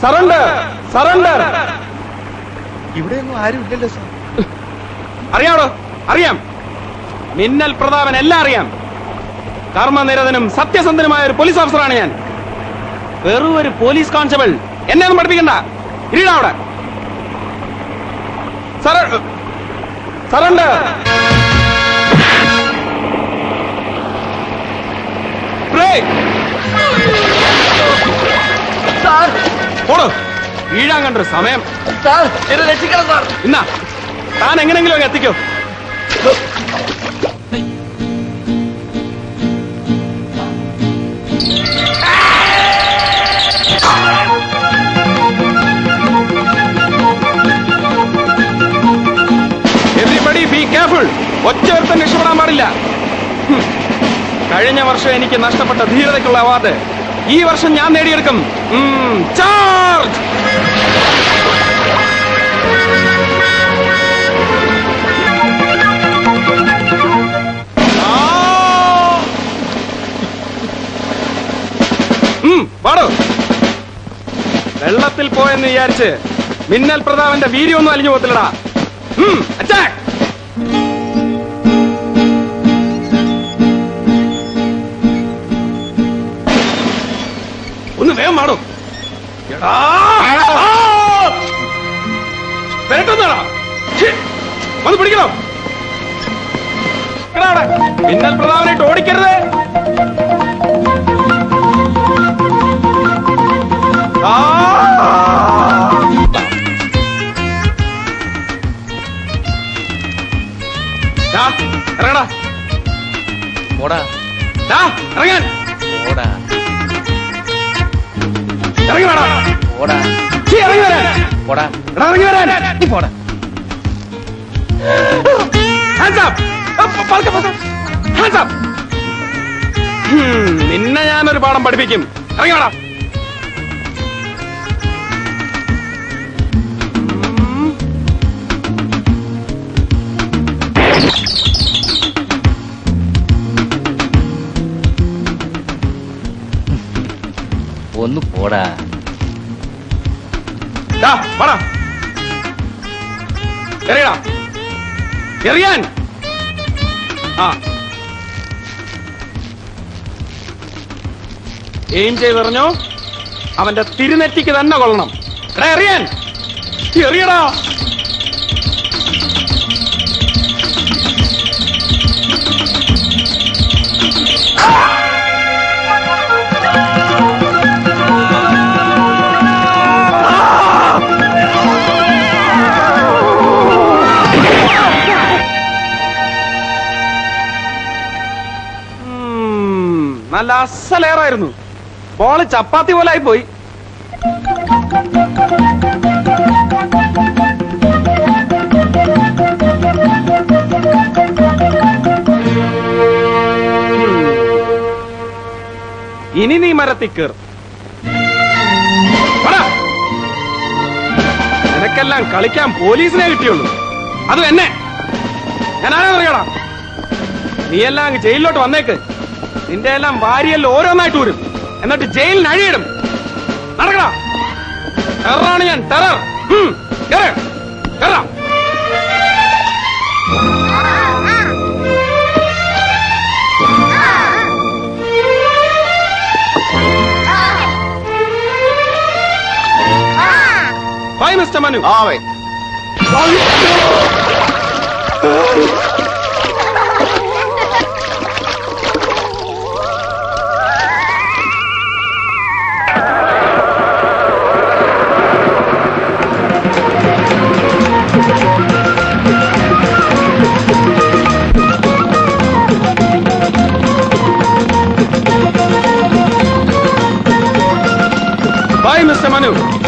Surrender surrender. ഇവിടെയൊന്നും ആരും ഇല്ലല്ലോ സാർ. അറിയാമോ? അറിയാം. മിന്നൽ പ്രതാപൻ എല്ലാം അറിയാം. കർമ്മനിരതനും സത്യസന്ധനുമായ ഒരു പോലീസ് ഓഫീസറാണ് ഞാൻ. വെറും ഒരു പോലീസ് കോൺസ്റ്റബിൾ. എന്നെ ഒന്നും പഠിപ്പിക്കണ്ട. ഇരിടാ അവിടെ. സറണ്ടർ. വീഴാൻ കണ്ടൊരു സമയം. ഇന്നാ താൻ എങ്ങനെങ്കിലും അങ്ങ് എത്തിക്കോ. Everybody be careful. ഒറ്റയൊരുത്തൻ രക്ഷപ്പെടാൻ പാടില്ല. കഴിഞ്ഞ വർഷം എനിക്ക് നഷ്ടപ്പെട്ട ധീരതയ്ക്കുള്ള അവാർഡ് ഈ വർഷം ഞാൻ നേടിയെടുക്കും. ചാർജ്. പാടോ. വെള്ളത്തിൽ പോയെന്ന് വിചാരിച്ച് മിന്നൽ പ്രതാപന്റെ വീര്യമൊന്നും അലിഞ്ഞു പോകത്തില്ലടാ. അറ്റാക്ക്. ഒന്ന് വേഗം പാടോ. വരട്ടെന്നാടാ. വന്ന് പിടിക്കണോ? മിന്നൽ പ്രതാപനായിട്ട് ഓടിക്കരുത്. ഇറങ്ങടാ. ഇറങ്ങാൻ. ഇറങ്ങി വേടാ. ഇറങ്ങി വരാൻ. ഇറങ്ങി വരാൻ. നിന്നെ ഞാനൊരു പാഠം പഠിപ്പിക്കും. ഇറങ്ങി വേടാ. ഒന്ന് പോടാ. എറിയാൻ. എയിം ചെയ്തെറിഞ്ഞോ അവന്റെ തിരുനെറ്റിക്ക് തന്നെ കൊള്ളണം. എറിയാൻ. എറിയടാ. നല്ല അസലേറായിരുന്നു. ബോള് ചപ്പാത്തി പോലെ ആയി പോയി. ഇനി നീ മരത്തിൽ കയറും. നിനക്കെല്ലാം കളിക്കാൻ പോലീസിനെ കിട്ടിയുള്ളൂ. അതും എന്നെ. ഞാൻ ആരാ അറിയടാ. നീയെല്ലാം അങ്ങ് ജയിലിലോട്ട് വന്നേക്ക്. നിന്റെ എല്ലാം വാരിയെല്ലാം ഓരോന്നായിട്ട് വരും. എന്നിട്ട് ജയിലിന് അഴിയിടും. നടക്കടാ. ടെററാണ് ഞാൻ. ടെറർ. കേറാം. Bye mister Manu. Mr. Manu.